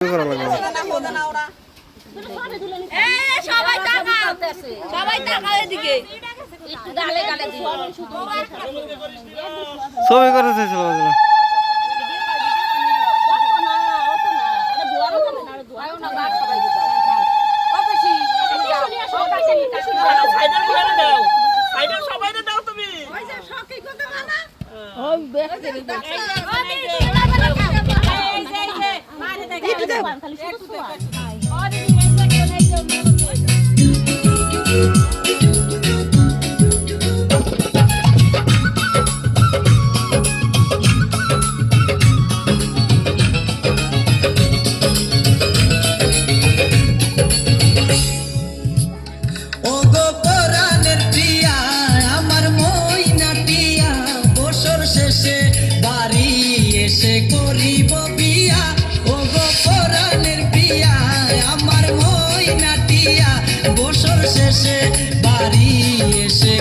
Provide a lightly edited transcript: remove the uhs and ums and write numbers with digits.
করা লাগবে ছবি করতে চাইছিল করিব বিয়া ও গো পরাণের বিয়া আমার মইনা টিয়া বছর শেষে বাড়ি এসে